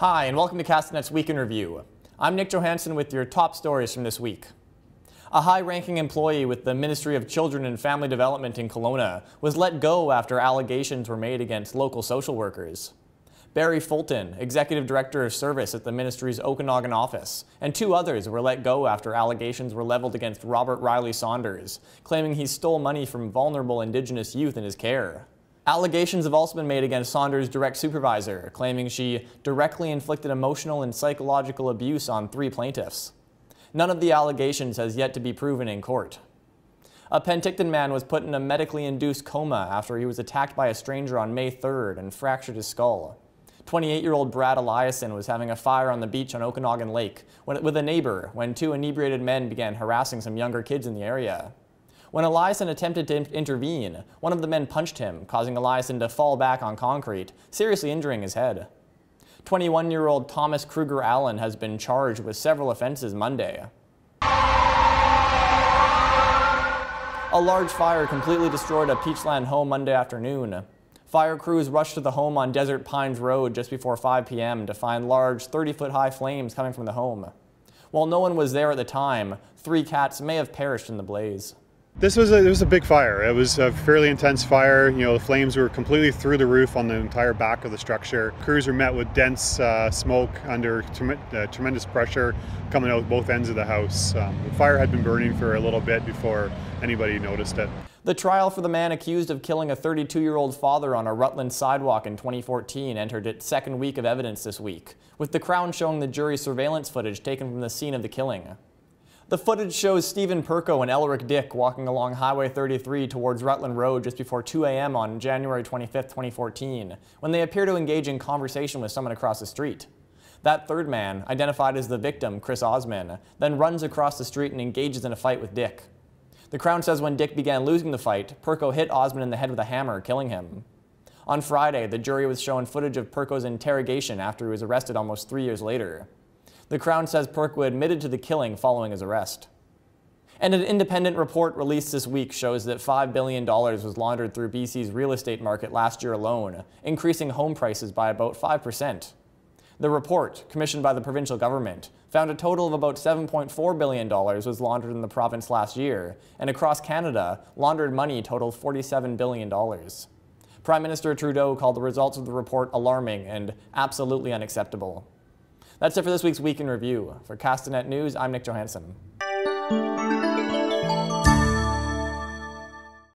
Hi, and welcome to Castanet's Week in Review. I'm Nich Johansen with your top stories from this week. A high-ranking employee with the Ministry of Children and Family Development in Kelowna was let go after allegations were made against local social workers. Barry Fulton, Executive Director of Service at the Ministry's Okanagan office, and two others were let go after allegations were leveled against Robert Riley Saunders, claiming he stole money from vulnerable Indigenous youth in his care. Allegations have also been made against Saunders' direct supervisor, claiming she directly inflicted emotional and psychological abuse on three plaintiffs. None of the allegations has yet to be proven in court. A Penticton man was put in a medically induced coma after he was attacked by a stranger on May 3rd and fractured his skull. 28-year-old Brad Eliason was having a fire on the beach on Okanagan Lake with a neighbor when two inebriated men began harassing some younger kids in the area. When Eliason attempted to intervene, one of the men punched him, causing Eliason to fall back on concrete, seriously injuring his head. 21-year-old Thomas Kruger Allen has been charged with several offenses Monday. A large fire completely destroyed a Peachland home Monday afternoon. Fire crews rushed to the home on Desert Pines Road just before 5 p.m. to find large 30-foot-high flames coming from the home. While no one was there at the time, 3 cats may have perished in the blaze. It was a big fire. It was a fairly intense fire. The flames were completely through the roof on the entire back of the structure. Crews were met with dense smoke under tremendous pressure coming out both ends of the house. The fire had been burning for a little bit before anybody noticed it. The trial for the man accused of killing a 32-year-old father on a Rutland sidewalk in 2014 entered its second week of evidence this week, with the Crown showing the jury's surveillance footage taken from the scene of the killing. The footage shows Stephen Perko and Elric Dick walking along Highway 33 towards Rutland Road just before 2 a.m. on January 25, 2014, when they appear to engage in conversation with someone across the street. That third man, identified as the victim, Chris Osman, then runs across the street and engages in a fight with Dick. The Crown says when Dick began losing the fight, Perko hit Osman in the head with a hammer, killing him. On Friday, the jury was shown footage of Perko's interrogation after he was arrested almost 3 years later. The Crown says Perko admitted to the killing following his arrest. And an independent report released this week shows that $5 billion was laundered through BC's real estate market last year alone, increasing home prices by about 5%. The report, commissioned by the provincial government, found a total of about $7.4 billion was laundered in the province last year, and across Canada, laundered money totaled $47 billion. Prime Minister Trudeau called the results of the report alarming and absolutely unacceptable. That's it for this week's Week in Review. For Castanet News, I'm Nich Johansen.